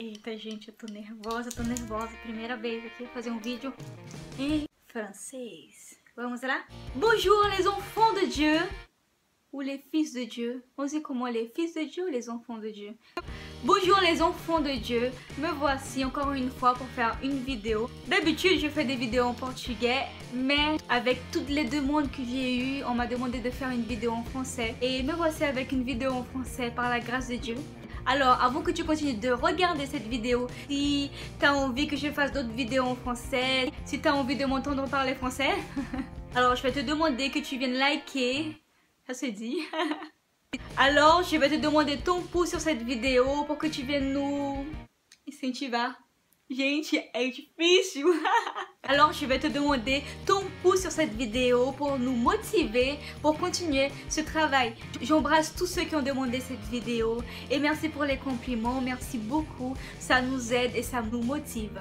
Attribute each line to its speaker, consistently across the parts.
Speaker 1: Eita, gente, eu tô nervosa. Primeira vez aqui fazer um vídeo em francês. Vamos lá? Bonjour les enfants de Dieu, ou les fils de Dieu. On dit comment, les fils de Dieu ou les enfants de Dieu? Bonjour les enfants de Dieu, me voici encore une fois pour faire une vidéo. D'habitude je fais des vidéos en portugais, mais avec toutes les demandes que j'ai eues, on m'a demandé de faire une vidéo en français. Et me voici avec une vidéo en français par la grâce de Dieu. Alors avant que tu continues de regarder cette vidéo, si tu as envie que je fasse d'autres vidéos en français, si tu as envie de m'entendre parler français, alors je vais te demander que tu viennes liker, ça se dit. Alors, je vais te demander ton pouce sur cette vidéo pour que tu viennes nous incentivar. Gente, é difícil. Alors, je vais te demander ton pouce sur cette vidéo pour nous motiver, pour continuer ce travail. J'embrasse tous ceux qui ont demandé cette vidéo et merci pour les compliments, merci beaucoup. Ça nous aide et ça nous motive.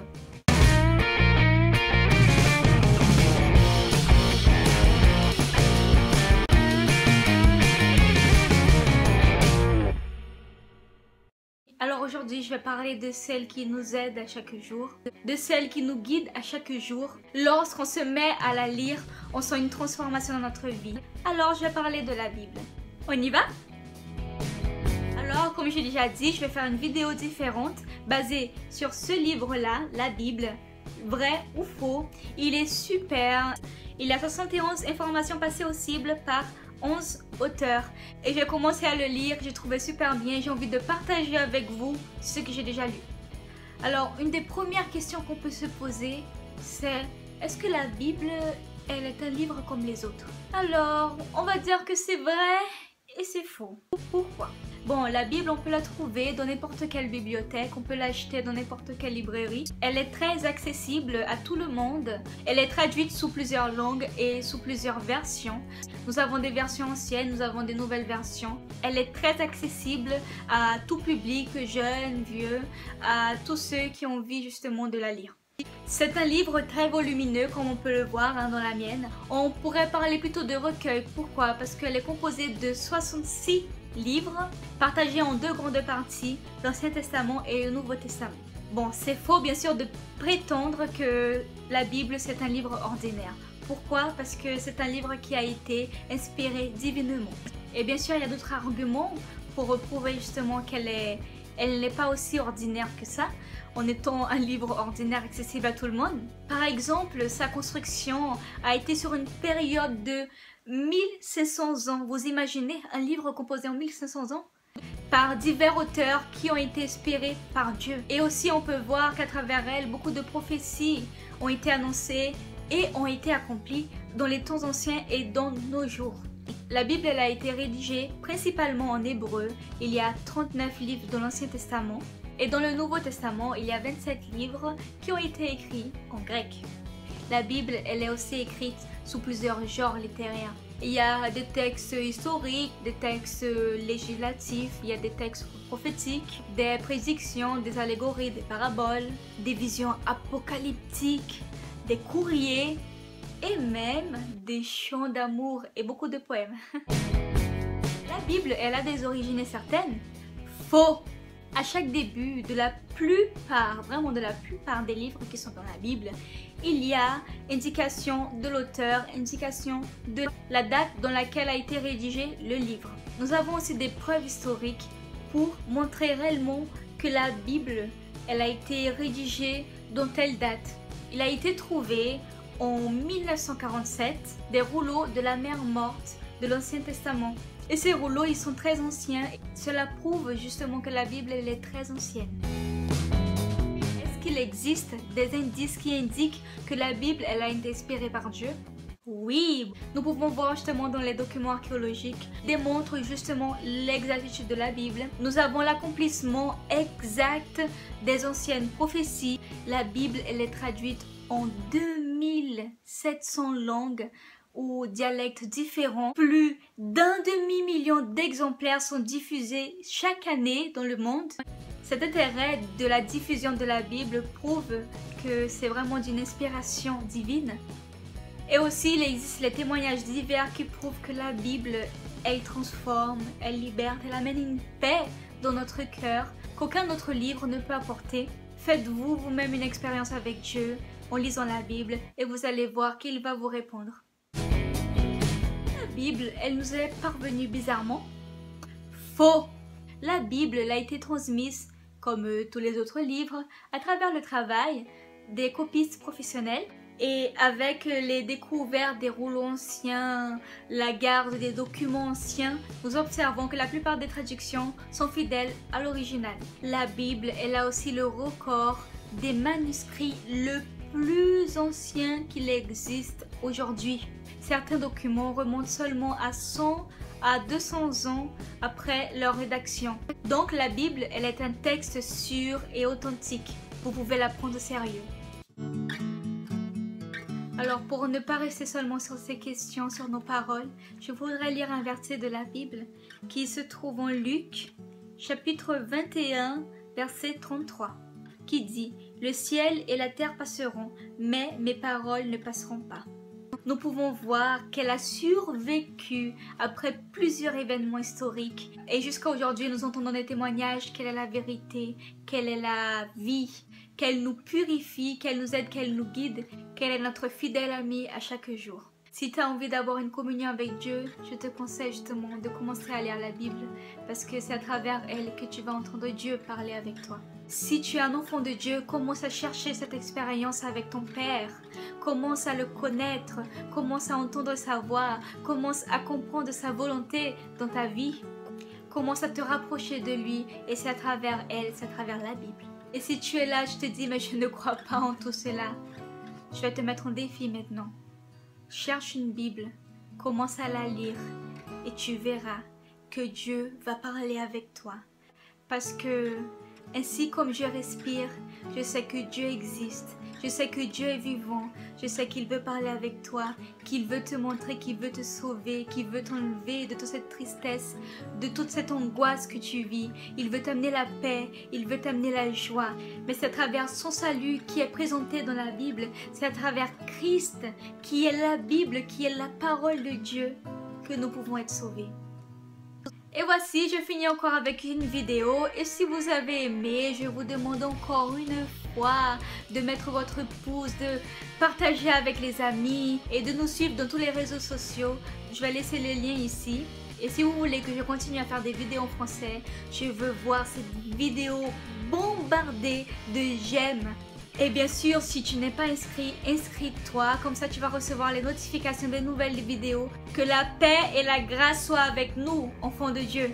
Speaker 1: Alors aujourd'hui, je vais parler de celle qui nous aide à chaque jour, de celle qui nous guide à chaque jour. Lorsqu'on se met à la lire, on sent une transformation dans notre vie. Alors je vais parler de la Bible. On y va? Alors comme j'ai déjà dit, je vais faire une vidéo différente basée sur ce livre-là, la Bible. Vrai ou faux? Il est super. Il y a 71 informations passées au cible par 11 auteurs et j'ai commencé à le lire, j'ai trouvé super bien, j'ai envie de partager avec vous ce que j'ai déjà lu. Alors une des premières questions qu'on peut se poser, c'est est-ce que la Bible, elle est un livre comme les autres? Alors on va dire que c'est vrai et c'est faux. Pourquoi? Bon, la Bible, on peut la trouver dans n'importe quelle bibliothèque, on peut l'acheter dans n'importe quelle librairie. Elle est très accessible à tout le monde. Elle est traduite sous plusieurs langues et sous plusieurs versions. Nous avons des versions anciennes, nous avons des nouvelles versions. Elle est très accessible à tout public, jeunes, vieux, à tous ceux qui ont envie justement de la lire. C'est un livre très volumineux comme on peut le voir dans la mienne. On pourrait parler plutôt de recueil. Pourquoi? Parce qu'elle est composée de 66 livres partagés en deux grandes parties, l'Ancien Testament et le Nouveau Testament. Bon, c'est faux bien sûr de prétendre que la Bible c'est un livre ordinaire. Pourquoi? Parce que c'est un livre qui a été inspiré divinement. Et bien sûr il y a d'autres arguments pour prouver justement qu'elle n'est pas aussi ordinaire que ça, en étant un livre ordinaire accessible à tout le monde. Par exemple, sa construction a été sur une période de 1500 ans. Vous imaginez un livre composé en 1500 ans? Par divers auteurs qui ont été inspirés par Dieu. Et aussi on peut voir qu'à travers elle, beaucoup de prophéties ont été annoncées et ont été accomplies dans les temps anciens et dans nos jours. La Bible elle a été rédigée principalement en hébreu. Il y a 39 livres dans l'Ancien Testament. Et dans le Nouveau Testament, il y a 27 livres qui ont été écrits en grec. La Bible, elle est aussi écrite sous plusieurs genres littéraires. Il y a des textes historiques, des textes législatifs, il y a des textes prophétiques, des prédictions, des allégories, des paraboles, des visions apocalyptiques, des courriers et même des chants d'amour et beaucoup de poèmes. La Bible, elle a des origines certaines. Faux! À chaque début de la plupart, vraiment de la plupart des livres qui sont dans la Bible, il y a indication de l'auteur, indication de la date dans laquelle a été rédigé le livre. Nous avons aussi des preuves historiques pour montrer réellement que la Bible, elle a été rédigée dans telle date. Il a été trouvé en 1947 des rouleaux de la mer morte de l'Ancien Testament. Et ces rouleaux, ils sont très anciens. Cela prouve justement que la Bible, elle est très ancienne. Est-ce qu'il existe des indices qui indiquent que la Bible, elle a été inspirée par Dieu? Oui, nous pouvons voir justement dans les documents archéologiques, démontrent justement l'exactitude de la Bible. Nous avons l'accomplissement exact des anciennes prophéties. La Bible, elle est traduite en 2700 langues ou dialectes différents. Plus d'un demi-million d'exemplaires sont diffusés chaque année dans le monde. Cet intérêt de la diffusion de la Bible prouve que c'est vraiment d'une inspiration divine. Et aussi, il existe les témoignages divers qui prouvent que la Bible, elle transforme, elle libère, elle amène une paix dans notre cœur. qu'aucun autre livre ne peut apporter. Faites-vous vous-même une expérience avec Dieu en lisant la Bible et vous allez voir qu'il va vous répondre. La Bible, elle nous est parvenue bizarrement. Faux! La Bible elle a été transmise, comme tous les autres livres, à travers le travail des copistes professionnels et avec les découvertes des rouleaux anciens, la garde des documents anciens, nous observons que la plupart des traductions sont fidèles à l'original. La Bible elle a aussi le record des manuscrits le plus ancien qu'il existe aujourd'hui. Certains documents remontent seulement à 100 à 200 ans après leur rédaction. Donc la Bible, elle est un texte sûr et authentique. Vous pouvez la prendre au sérieux. Alors pour ne pas rester seulement sur ces questions, sur nos paroles, je voudrais lire un verset de la Bible qui se trouve en Luc, chapitre 21, verset 33, qui dit « Le ciel et la terre passeront, mais mes paroles ne passeront pas. » Nous pouvons voir qu'elle a survécu après plusieurs événements historiques. Et jusqu'à aujourd'hui, nous entendons des témoignages qu'elle est la vérité, qu'elle est la vie, qu'elle nous purifie, qu'elle nous aide, qu'elle nous guide, qu'elle est notre fidèle amie à chaque jour. Si tu as envie d'avoir une communion avec Dieu, je te conseille justement de commencer à lire la Bible parce que c'est à travers elle que tu vas entendre Dieu parler avec toi. Si tu es un enfant de Dieu, commence à chercher cette expérience avec ton Père. Commence à le connaître, commence à entendre sa voix, commence à comprendre sa volonté dans ta vie. Commence à te rapprocher de lui et c'est à travers elle, c'est à travers la Bible. Et si tu es là, je te dis, mais je ne crois pas en tout cela. Je vais te mettre en défi maintenant. Cherche une Bible, commence à la lire et tu verras que Dieu va parler avec toi. Parce que ainsi comme je respire, je sais que Dieu existe. Je sais que Dieu est vivant. Je sais qu'il veut parler avec toi, qu'il veut te montrer, qu'il veut te sauver, qu'il veut t'enlever de toute cette tristesse, de toute cette angoisse que tu vis. Il veut t'amener la paix, il veut t'amener la joie. Mais c'est à travers son salut qui est présenté dans la Bible. C'est à travers Christ qui est la Bible, qui est la parole de Dieu que nous pouvons être sauvés. Et voici, je finis encore avec une vidéo et si vous avez aimé, je vous demande encore une fois de mettre votre pouce, de partager avec les amis et de nous suivre dans tous les réseaux sociaux. Je vais laisser les liens ici. Et si vous voulez que je continue à faire des vidéos en français, je veux voir cette vidéo bombardée de j'aime. Et bien sûr, si tu n'es pas inscrit, inscris-toi, comme ça tu vas recevoir les notifications des nouvelles vidéos. Que la paix et la grâce soient avec nous, enfants de Dieu.